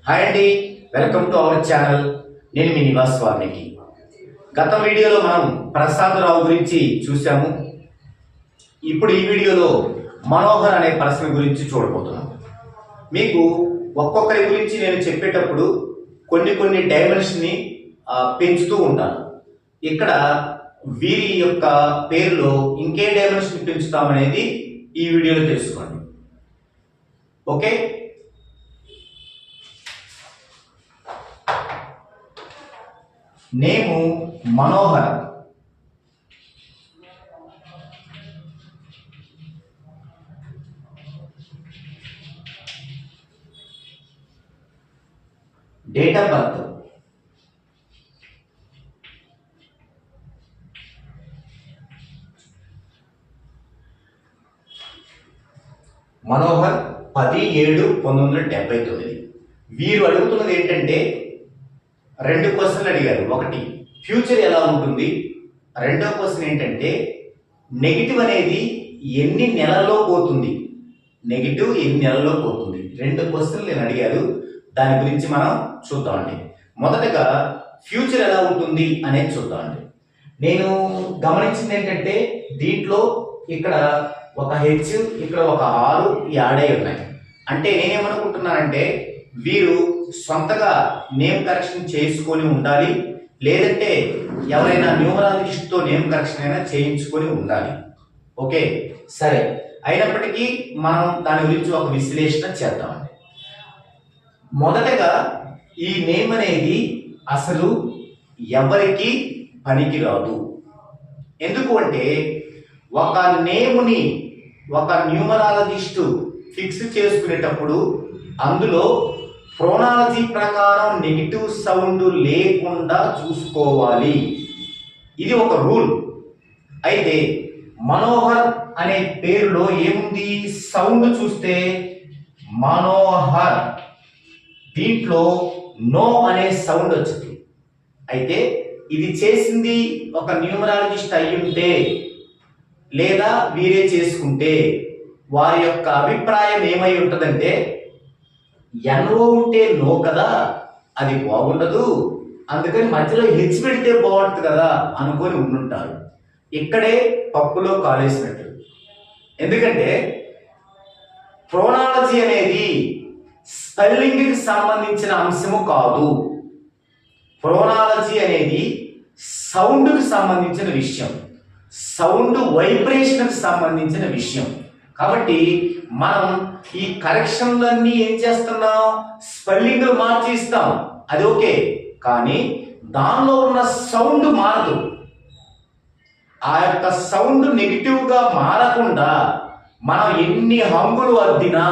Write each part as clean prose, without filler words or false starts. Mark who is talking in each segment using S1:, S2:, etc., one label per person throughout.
S1: Hi అండి, welcome to our channel. నేను మీ నివాస్ వాల్మీకి. గత వీడియోలో మనం ప్రసాదరావు గురించి చూసాము. ఇప్పుడు ఈ వీడియోలో మనోహర్ అనే పర్సన్ గురించి చూడబోతున్నాం. మీకు ఒక్కొక్కరి గురించి నేను చెప్పేటప్పుడు కొన్ని డైమెన్షన్ని పెంచుతూ ఉంటాను. ఇక్కడ వీరి యొక్క పేరులో ఇంకే డైమెన్షన్ పెంచుతామనేది ఈ వీడియోలో తెలుసుకోండి. Okay, name Manohar. Date of birth Manohar 10/7/1979. వీరు అడుగుతున్నది ఏంటంటే రెండు క్వశ్చన్లు అడిగారు. ఒకటి, ఫ్యూచర్ ఎలా ఉంటుంది. రెండో క్వశ్చన్ ఏంటంటే నెగిటివ్ అనేది ఎన్ని నెలల్లో పోతుంది, నెగిటివ్ ఎన్ని నెలల్లో పోతుంది. రెండు క్వశ్చన్లు నేను అడిగారు. దాని గురించి మనం చూద్దామండి. మొదటగా ఫ్యూచర్ ఎలా ఉంటుంది అనేది చూద్దామండి. నేను గమనించింది ఏంటంటే దీంట్లో ఇక్కడ ఒక హెచ్, ఇక్కడ ఒక ఆరు యాడ్ అయి ఉన్నాయి. అంటే నేనేమనుకుంటున్నానంటే వీరు సొంతగా నేమ్ కరెక్షన్ చేసుకొని ఉండాలి, లేదంటే ఎవరైనా న్యూమరాలజిస్ట్తో నేమ్ కరెక్షన్ అయినా చేయించుకొని ఉండాలి. ఓకే, సరే. అయినప్పటికీ మనం దాని గురించి ఒక విశ్లేషణ చేద్దామండి. మొదటగా ఈ నేమ్ అనేది అసలు ఎవరికి పనికిరాదు. ఎందుకు అంటే ఒక నేముని ఒక న్యూమరాలజిస్టు ఫిక్స్ చేసుకునేటప్పుడు అందులో ప్రోనాలజీ ప్రకారం నెగిటివ్ సౌండ్ లేకుండా చూసుకోవాలి. ఇది ఒక రూల్. అయితే మనోహర్ అనే పేరులో ఏముంది? సౌండ్ చూస్తే మనోహర్, దీంట్లో నో అనే సౌండ్ వచ్చింది. అయితే ఇది చేసింది ఒక న్యూమరాలజిస్ట్ అయ్యుంటే లేదా వీరే చేసుకుంటే వారి యొక్క అభిప్రాయం ఏమై ఉంటుందంటే ఎన్ఓ ఉంటే నో కదా, అది బాగుండదు, అందుకని మధ్యలో హెచ్ పెడితే బాగుంటుంది కదా అనుకొని ఉండుంటారు. ఇక్కడే పప్పులో కాలేసినట్టు. ఎందుకంటే ప్రోనాలజీ అనేది స్పెల్లింగ్కి సంబంధించిన అంశము కాదు. ప్రోనాలజీ అనేది సౌండ్కి సంబంధించిన విషయం, సౌండ్ వైబ్రేషన్కి సంబంధించిన విషయం. కాబట్టి మనం ఈ కరెక్షన్లన్నీ ఏం చేస్తున్నాం? స్పెల్లింగ్ మార్చి ఇస్తాం, అది ఓకే. కానీ దానిలో ఉన్న సౌండ్ మారదు. ఆ యొక్క సౌండ్ నెగిటివ్గా మారకుండా మనం ఎన్ని హంగులు అద్దినా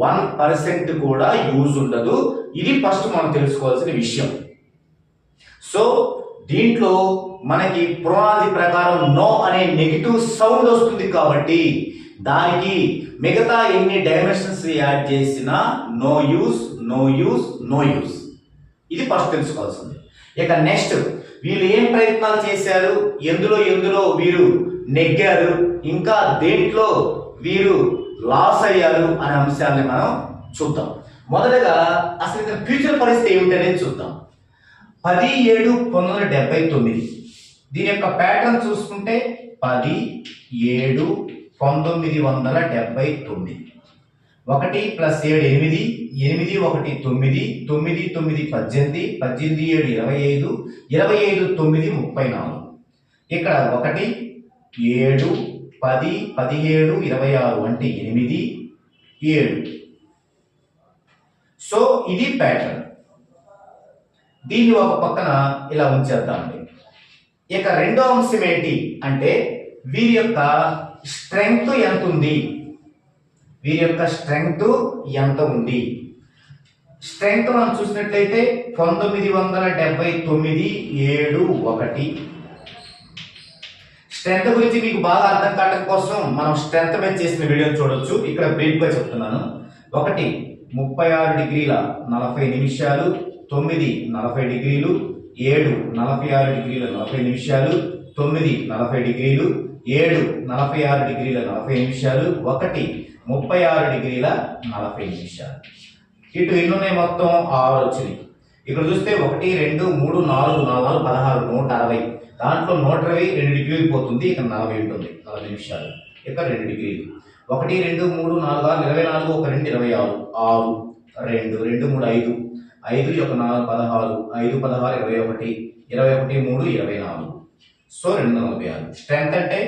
S1: 1% కూడా యూజ్ ఉండదు. ఇది ఫస్ట్ మనం తెలుసుకోవాల్సిన విషయం. సో దీంట్లో మనకి ప్రోనాలజీ ప్రకారం నో అనే నెగిటివ్ సౌండ్ వస్తుంది. కాబట్టి దానికి మిగతా ఎన్ని డైమెన్షన్స్ యాడ్ చేసినా no use, no use, no use. ఇది ఫస్ట్ తెలుసుకోవాల్సింది. ఇక నెక్స్ట్, వీళ్ళు ఏం ప్రయత్నాలు చేశారు, ఎందులో వీరు నెగ్గారు, ఇంకా దేంట్లో వీరు లాస్ అయ్యారు అనే అంశాలని మనం చూద్దాం. మొదటగా అసలు ఇక్కడ ఫ్యూచర్ పరిస్థితి ఏమిటి అనేది చూద్దాం. 10/7/1979. దీని యొక్క ప్యాటర్న్ చూసుకుంటే 10/7/1979. 1 + 7 8, 8 1 9, 9 9 18, 18 7 25, 25 9 34. ఇక్కడ 1 7 10 17 26 అంటే 8 7. సో ఇది ప్యాటర్న్. దీన్ని ఒక పక్కన ఇలా ఉంచేద్దామండి. ఇక రెండో అంశం ఏంటి అంటే వీరి యొక్క స్ట్రెంగ్త్ ఎంత ఉంది, వీరి యొక్క స్ట్రెంగ్త్ ఎంత ఉంది. స్ట్రెంగ్త్ మనం చూసినట్లయితే 1979 7 1. స్ట్రెంగ్త్ గురించి మీకు బాగా అర్థం కావడం కోసం మనం స్ట్రెంగ్త్ మీద చేసిన వీడియో చూడొచ్చు. ఇక్కడ బ్రీఫ్ గా చెప్తున్నాను. 1 36 డిగ్రీల 40 నిమిషాలు, 9 40 డిగ్రీలు, 7 46 డిగ్రీల 40 నిమిషాలు, 9 40 డిగ్రీలు, 7 46 డిగ్రీల 40 నిమిషాలు, 1 36 డిగ్రీల 40 నిమిషాలు. ఇటు ఎన్ని ఉన్నాయి మొత్తం 6 వచ్చినాయి. ఇక్కడ చూస్తే 1 2 3 4 4 16 160. దాంట్లో 120 2 డిగ్రీలు పోతుంది. ఇక్కడ 40 ఉంటుంది, 40 నిమిషాలు. ఇక్కడ 2 డిగ్రీలు. 1 2 3 4 6 24 1 2 26 6 2 2 3 5 5 1 4 16 5 16 21 21 3 24. సో 246. స్ట్రెంత్ అంటే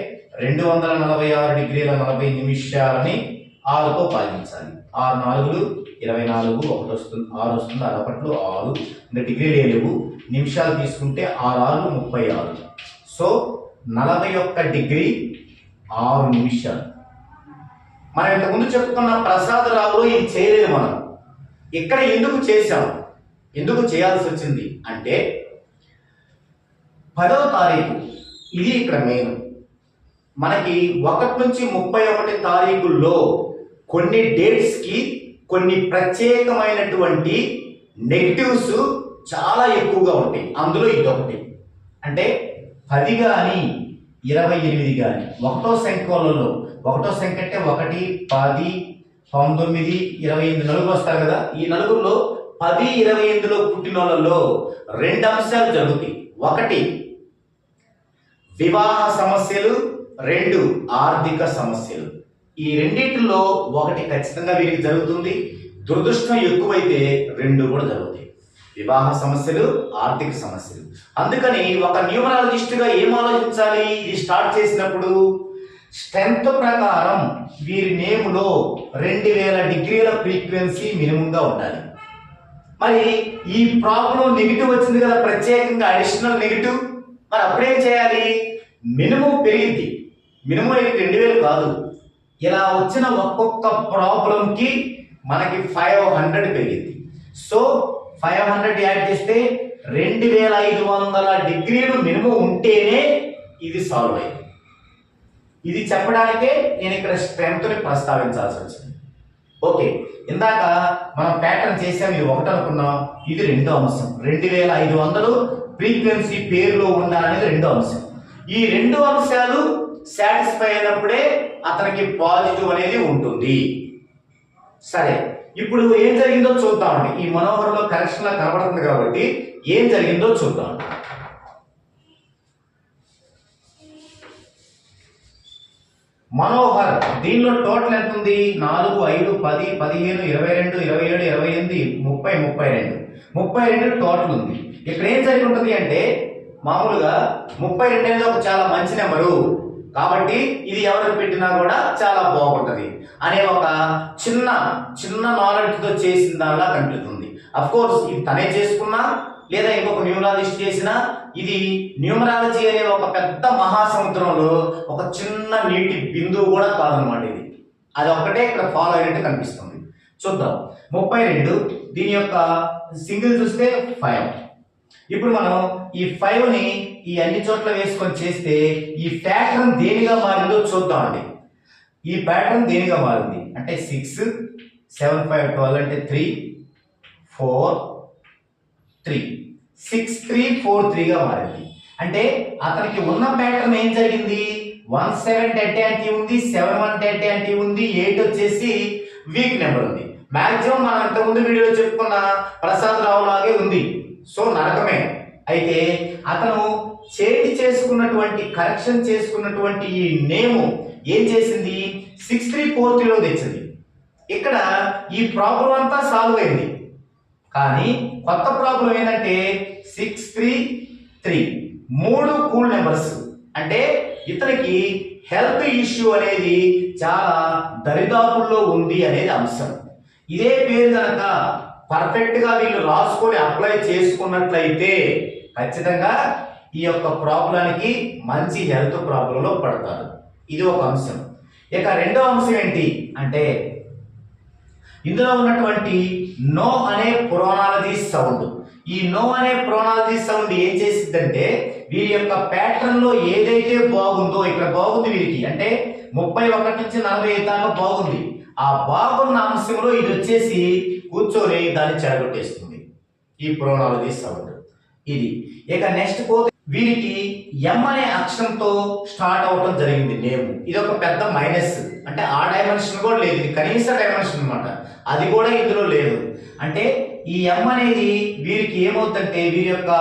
S1: 246 డిగ్రీల 40 నిమిషాలని 6తో భాగించాలి. 6 4 24 1 వస్తుంది, 6 వస్తుంది, 6 6 ఇంకా డిగ్రీలు లేవు. నిమిషాలు తీసుకుంటే 6 6 36. సో 41 డిగ్రీ 6 నిమిషాలు. మనం ఇంతకుముందు చెప్పుకున్న ప్రసాద్ రావులో ఇది చేయలేదు. మనం ఇక్కడ ఎందుకు చేశాం, ఎందుకు చేయాల్సి వచ్చింది అంటే 10వ తారీఖు ఇది ఇక్కడ మెయిన్. మనకి 1 నుంచి 31 తారీఖుల్లో కొన్ని డేట్స్ కి కొన్ని ప్రత్యేకమైనటువంటి నెగిటివ్స్ చాలా ఎక్కువగా ఉంటాయి. అందులో ఇదొకటి. అంటే 10 కానీ 28 కానీ ఒకటో సంఖ్యలలో, ఒకటో సంఖ్య అంటే 1 10 19 28 నలుగురు వస్తారు కదా. ఈ నలుగురులో 10 28లో పుట్టిన వాళ్ళలో 2 అంశాలు జరుగుతాయి. 1 వివాహ సమస్యలు, 2 ఆర్థిక సమస్యలు. ఈ రెండింటిలో 1 ఖచ్చితంగా వీరికి జరుగుతుంది. దురదృష్టం ఎక్కువైతే 2 కూడా జరుగుతాయి. వివాహ సమస్యలు, ఆర్థిక సమస్యలు. అందుకని ఒక న్యూమరాలజిస్ట్గా ఏం ఆలోచించాలి ఇది స్టార్ట్ చేసినప్పుడు? స్ట్రెంత్ ప్రకారం వీరి నేములో 2000 డిగ్రీల ఫ్రీక్వెన్సీ మినిమంగా ఉండాలి. మరి ఈ ప్రాబ్లం నెగిటివ్ వచ్చింది కదా, ప్రత్యేకంగా అడిషనల్ నెగిటివ్. మరి అప్పుడేం చేయాలి? మినిమం పెరిగింది. మినిమం 2000 కాదు. ఇలా వచ్చిన ఒక్కొక్క ప్రాబ్లంకి మనకి 500 పెరిగింది. సో 500 యాడ్ చేస్తే 2500 డిగ్రీలు మినిమం ఉంటేనే ఇది సాల్వ్ అయింది. ఇది చెప్పడానికే నేను ఇక్కడ స్ట్రెంత్ని ప్రస్తావించాల్సి వచ్చింది. ఓకే, ఇందాక మనం ప్యాటర్న్ చేసాం. ఇది 1 అనుకున్నాం, ఇది 2వ అంశం. 2500 ఫ్రీక్వెన్సీ పేరులో ఉండాలనేది 2వ అంశం. ఈ 2 అంశాలు సాటిస్ఫై అయినప్పుడే అతనికి పాజిటివ్ అనేది ఉంటుంది. సరే, ఇప్పుడు ఏం జరిగిందో చూద్దామండి. ఈ మనోహర్లో కరెక్షన్ లా కనబడుతుంది కాబట్టి ఏం జరిగిందో చూద్దాం. మనోహర్ దీనిలో టోటల్ ఎంత ఉంది? 4 5 10 15 22 27 28 30 32 టోటల్ ఉంది. ఇక్కడ ఏం జరిగి ఉంటుంది అంటే మామూలుగా 32 అనేది ఒక చాలా మంచి నెంబరు కాబట్టి ఇది ఎవరికి పెట్టినా కూడా చాలా బాగుంటది అనే ఒక చిన్న నాలెడ్జ్ తో చేసిన దానిలా కనిపిస్తుంది. అఫ్ కోర్స్ ఇది తనే చేసుకున్నా లేదా ఇంకొక న్యూమరాలజిస్ట్ చేసినా, ఇది న్యూమరాలజీ అనే ఒక పెద్ద మహాసముద్రంలో ఒక చిన్న నీటి బిందువు కూడా కాదనమాట. ఇది అది ఒక్కటే ఇక్కడ ఫాలో అయినట్టు కనిపిస్తుంది. చూద్దాం. 32 దీని యొక్క సింగిల్ చూస్తే 5. ఇప్పుడు మనం ఈ 5ని ఈ అన్ని చోట్ల వేసుకొని చేస్తే ఈ ప్యాటర్న్ దేనిగా మారిందో చూద్దామండి. ఈ ప్యాటర్న్ దేనిగా మారింది అంటే 6 7 5 12 అంటే 3 4 3 6 3 4 3 గా మారింది. అంటే అతనికి ఉన్న ప్యాటర్న్ ఏం జరిగింది? 1 7 డెడ్ యాంటీ ఉంది, 7 1 డెడ్ యాంటీ ఉంది, 8 వచ్చేసి వీక్ నెంబర్ ఉంది. మాక్సిమం మనం ఇంతకుముందు వీడియోలో చెప్పుకున్న ప్రసాద్ రావు లాగే ఉంది. సో నరకమే. అయితే అతను చేసుకున్నటువంటి కరెక్షన్ చేసుకున్నటువంటి ఈ నేము ఏం చేసింది? 6 3 4 3లో తెచ్చింది. ఇక్కడ ఈ ప్రాబ్లం అంతా సాల్వ్ అయింది. కానీ కొత్త ప్రాబ్లం ఏంటంటే 6 3 3 3 కూల్ నెంబర్స్. అంటే ఇతనికి హెల్త్ ఇష్యూ అనేది చాలా దరిదాపుల్లో ఉంది అనేది అంశం. ఇదే పేరు కనుక పర్ఫెక్ట్ గా వీళ్ళు రాసుకొని అప్లై చేసుకున్నట్లయితే ఖచ్చితంగా ఈ యొక్క ప్రాబ్లానికి మంచి హెల్త్ ప్రాబ్లంలో పడతారు. ఇది ఒక అంశం. ఇక 2వ అంశం ఏంటి అంటే ఇందులో ఉన్నటువంటి నో అనే ప్రొనాలజీ సౌండ్. ఈ నో అనే ప్రొనాలజీ సౌండ్ ఏం చేసిద్దంటే వీరి యొక్క ప్యాటర్న్ లో ఏదైతే బాగుందో ఇక్కడ బాగుంది వీరికి, అంటే 31 నుంచి 45 దాకా బాగుంది. ఆ బాగున్న అంశంలో ఇది వచ్చేసి కూర్చొని దాన్ని చెడగొట్టేస్తుంది ఈ ప్రొనాలజీ సౌండ్. ఇది ఇక నెక్స్ట్ పోతే వీరికి ఎం అనే అక్షరంతో స్టార్ట్ అవడం జరిగింది నేమ్. ఇది ఒక పెద్ద మైనస్, అంటే ఆ డైమెన్షన్ కూడా లేదు, ఇది కనీస డైమెన్షన్ అన్నమాట, అది కూడా ఇందులో లేదు. అంటే ఈ ఎం అనేది వీరికి ఏమవుతుందంటే వీరి యొక్క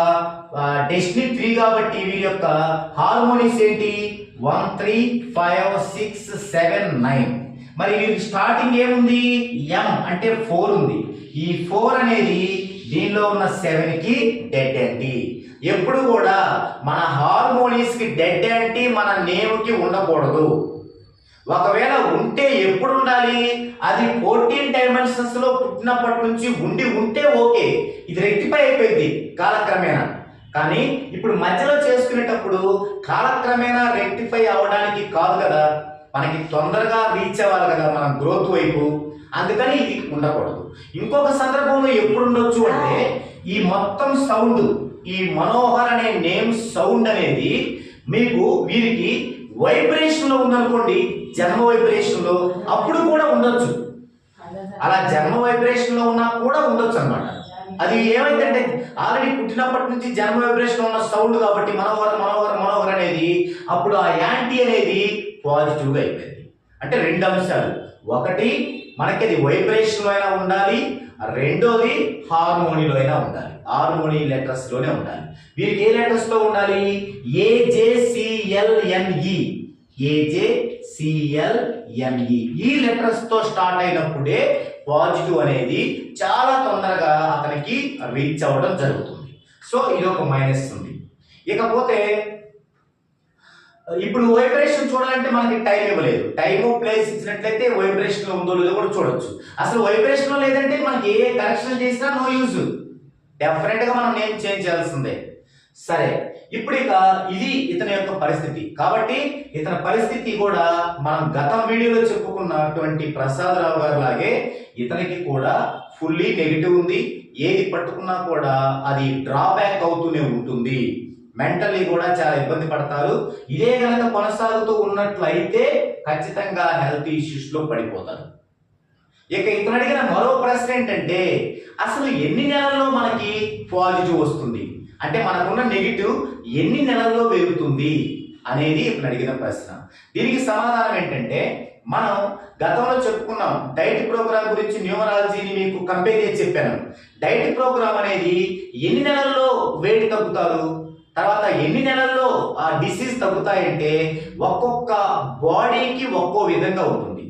S1: డెస్టినీ 3 కాబట్టి వీరి యొక్క హార్మోనిక్స్ ఏంటి 1 3 5 6 7 9. మరి వీరికి స్టార్టింగ్ ఏముంది ఎం అంటే 4 ఉంది. ఈ 4 అనేది దీనిలో ఉన్న 7 కి డెడ్ యాంటీ. ఎప్పుడు కూడా మన హార్మోనిక్స్ కి డెడ్ యాంటీ మన నేమ్ కి ఉండకూడదు. ఒకవేళ ఉంటే ఎప్పుడు ఉండాలి, అది 14 డైమెన్షన్స్ లో పుట్టినప్పటి నుంచి ఉంటే ఓకే, ఇది రెక్టిఫై అయిపోయింది కాలక్రమేణా. కానీ ఇప్పుడు మధ్యలో చేసుకునేటప్పుడు కాలక్రమేణా రెక్టిఫై అవడానికి కాదు కదా, మనకి తొందరగా రీచ్ అవ్వాలి కదా మనం గ్రోత్ వైపు, అందుకని ఇది ఉండకూడదు. ఇంకొక సందర్భంలో ఎప్పుడు ఉండొచ్చు అంటే ఈ మొత్తం సౌండ్, ఈ మనోహర్ అనే నేమ్ సౌండ్ అనేది మీకు వీరికి వైబ్రేషన్ లో ఉందనుకోండి, జన్మ వైబ్రేషన్ లో, అప్పుడు కూడా ఉండొచ్చు. అలా జన్మ వైబ్రేషన్ లో ఉన్నా కూడా ఉండొచ్చు అన్నమాట. అది ఏమైందంటే ఆల్రెడీ పుట్టినప్పటి నుంచి జన్మ వైబ్రేషన్ ఉన్న సౌండ్ కాబట్టి మనోహర్ మనోహర్ మనోహర్ అనేది, అప్పుడు ఆ యాంటీ అనేది పాజిటివ్ గా అయిపోయింది. అంటే 2 అంశాలు, ఒకటి మనకి అది వైబ్రేషన్ లో అయినా ఉండాలి, రెండోది హార్మోనీలో అయినా ఉండాలి, హార్మోనీ లెటర్స్ లోనే ఉండాలి. వీరికి ఏ లెటర్స్ లో ఉండాలి AJCLNE, AJCLNE ఈ లెటర్స్ తో స్టార్ట్ అయినప్పుడే పాజిటివ్ అనేది చాలా తొందరగా అతనికి రీచ్ అవ్వడం జరుగుతుంది. సో ఇది ఒక మైనస్ ఉంది. ఇకపోతే ఇప్పుడు వైబ్రేషన్ చూడాలంటే మనకి టైం ఇవ్వలేదు, టైము ప్లేస్ ఇచ్చినట్లయితే వైబ్రేషన్ లో ఉందో లేదో కూడా చూడొచ్చు. అసలు వైబ్రేషన్ లో లేదంటే మనకి ఏ కరెక్షన్ చేసినా నో యూజ్, డెఫినెట్ గా మనం నేమ్ చేంజ్ చేయాల్సిందే. సరే, ఇప్పుడు ఇక ఇది ఇతని యొక్క పరిస్థితి. కాబట్టి ఇతని పరిస్థితి కూడా మనం గత వీడియోలో చెప్పుకున్నటువంటి ప్రసాదరావు గారు లాగే ఇతనికి కూడా ఫుల్లీ నెగిటివ్ ఉంది. ఏది పట్టుకున్నా కూడా అది డ్రాబ్యాక్ అవుతూనే ఉంటుంది, మెంటల్లీ కూడా చాలా ఇబ్బంది పడతారు. ఇదే కనుక కొనసాగుతూ ఉన్నట్లయితే ఖచ్చితంగా హెల్త్ ఇష్యూస్ లో పడిపోతారు. ఇక ఇతను అడిగిన మరో ప్రశ్న ఏంటంటే అసలు ఎన్ని నెలల్లో మనకి పాజిటివ్ వస్తుంది, అంటే మనకున్న నెగిటివ్ ఎన్ని నెలల్లో పెరుగుతుంది అనేది ఇతను అడిగిన ప్రశ్న. దీనికి సమాధానం ఏంటంటే మనం గతంలో చెప్పుకున్నాం, డైట్ ప్రోగ్రామ్ గురించి న్యూమరాలజీని మీకు కంపేర్ చేసి చెప్పాను. డైట్ ప్రోగ్రామ్ అనేది ఎన్ని నెలల్లో వెయిట్ తగ్గుతారు, తర్వాత ఎన్ని నెలల్లో ఆ డిసీజ్ తగ్గుతాయంటే ఒక్కొక్క బాడీకి ఒక్కో విధంగా ఉంటుంది,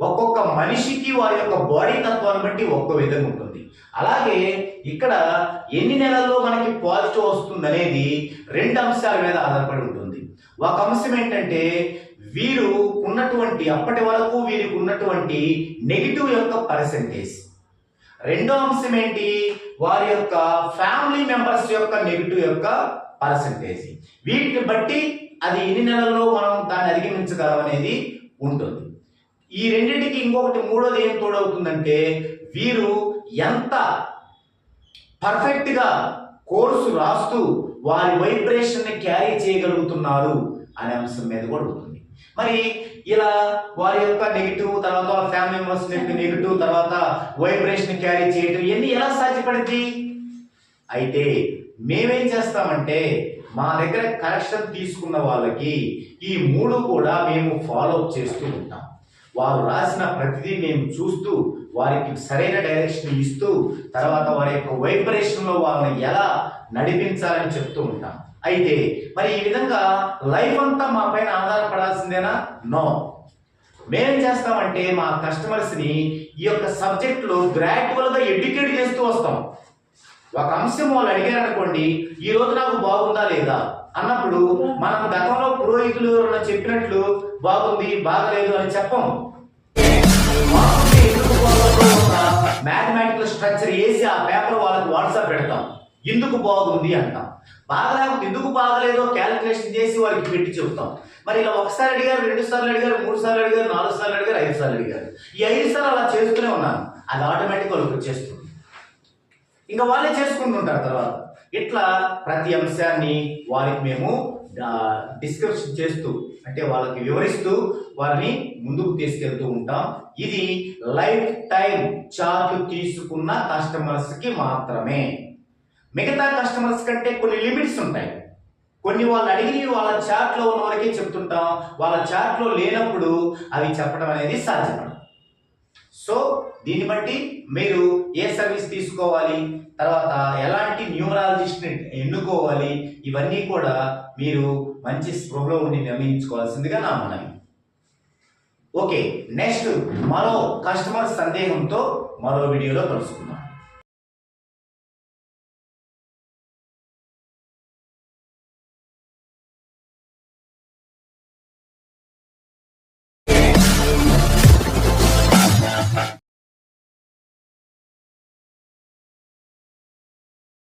S1: ఒక్కొక్క మనిషికి వారి యొక్క బాడీ తత్వాన్ని బట్టి ఒక్కో విధంగా ఉంటుంది. అలాగే ఇక్కడ ఎన్ని నెలల్లో మనకి పాజిటివ్ వస్తుంది అనేది 2 అంశాల మీద ఆధారపడి ఉంటుంది. ఒక అంశం ఏంటంటే వీరు ఉన్నటువంటి అప్పటి వరకు వీరికి ఉన్నటువంటి నెగిటివ్ యొక్క పర్సెంటేజ్. రెండో అంశం ఏంటి, వారి యొక్క ఫ్యామిలీ మెంబర్స్ యొక్క నెగిటివ్ యొక్క పర్సెంటేజ్. వీటిని బట్టి అది ఎన్ని నెలల్లో మనం దాన్ని అధిగమించగలం అనేది ఉంటుంది. ఈ రెండింటికి ఇంకొకటి మూడోది ఏం తోడవుతుందంటే వీరు ఎంత పర్ఫెక్ట్ గా కోర్సు రాస్తూ వారి వైబ్రేషన్ ని క్యారీ చేయగలుగుతున్నారు అనే అంశం మీద కూడా ఉంటుంది. మరి ఇలా వారి యొక్క నెగిటివ్, తర్వాత వాళ్ళ ఫ్యామిలీ మెంబర్స్ నెగిటివ్, తర్వాత వైబ్రేషన్ క్యారీ చేయడం ఇవన్నీ ఎలా సాధ్యపడింది? అయితే మేమేం చేస్తామంటే మా దగ్గర కరెక్షన్ తీసుకున్న వాళ్ళకి ఈ 3 కూడా మేము ఫాలో అప్ చేస్తూ ఉంటాం. వారు రాసిన ప్రతిదీ మేము చూస్తూ వారికి సరైన డైరెక్షన్ ఇస్తూ తర్వాత వారి యొక్క వైబ్రేషన్ లో వాళ్ళని ఎలా నడిపించాలని చెప్తూ ఉంటాం. అయితే మరి ఈ విధంగా లైఫ్ అంతా మా పైన ఆధారపడాల్సిందేనా? నో. మేమేం చేస్తామంటే మా కస్టమర్స్ ని ఈ యొక్క సబ్జెక్ట్ లో గ్రాడ్యువల్ గా ఎడ్యుకేట్ చేస్తూ వస్తాం. ఒక అంశం వాళ్ళు అడిగారు అనుకోండి, ఈ రోజు నాకు బాగుందా లేదా అన్నప్పుడు మనం గతంలో పురోహితులు చెప్పినట్లు బాగుంది బాగలేదు అని చెప్పం. మ్యాథమెటికల్ స్ట్రక్చర్ వేసి ఆ పేపర్ వాళ్ళకి వాట్సాప్ పెడతాం, ఎందుకు బాగుంది అంటాం. బాగలేకపోతే ఎందుకు బాగలేదో క్యాలిక్యులేషన్ చేసి వారికి పెట్టి చెప్తాం. మరి ఇలా ఒకసారి అడిగారు, 2 సార్లు అడిగారు, 3 సార్లు అడిగారు, 4 సార్లు అడిగారు, 5 సార్లు అడిగారు. ఈ 5 సార్లు అలా చేస్తూనే ఉన్నాను, అది ఆటోమేటిక్ వాళ్ళకి వచ్చేస్తుంది, ఇంకా వాళ్ళే చేసుకుంటుంటారు. తర్వాత ఇట్లా ప్రతి అంశాన్ని వారికి మేము డిస్కషన్ చేస్తూ అంటే వాళ్ళకి వివరిస్తూ వారిని ముందుకు తీసుకెళ్తూ ఉంటాం. ఇది లైఫ్ టైం చార్జ్ తీసుకున్న కస్టమర్స్ కి మాత్రమే. మిగతా కస్టమర్స్ కంటే కొన్ని లిమిట్స్ ఉంటాయి. కొన్ని వాళ్ళు అడిగినవి వాళ్ళ చాట్లో ఉన్న వరకే చెప్తుంటాం, వాళ్ళ చాట్లో లేనప్పుడు అవి చెప్పడం అనేది సాధ్యపడదు. సో దీన్ని బట్టి మీరు ఏ సర్వీస్ తీసుకోవాలి, తర్వాత ఎలాంటి న్యూమరాలజిస్ట్ని ఎన్నుకోవాలి, ఇవన్నీ కూడా మీరు మంచి స్పృహలో ఉండి నిర్ణయించుకోవాల్సిందిగా నా మనవి. ఓకే, నెక్స్ట్ మరో కస్టమర్ సందేహంతో మరో వీడియోలో కలుసుకుందాం.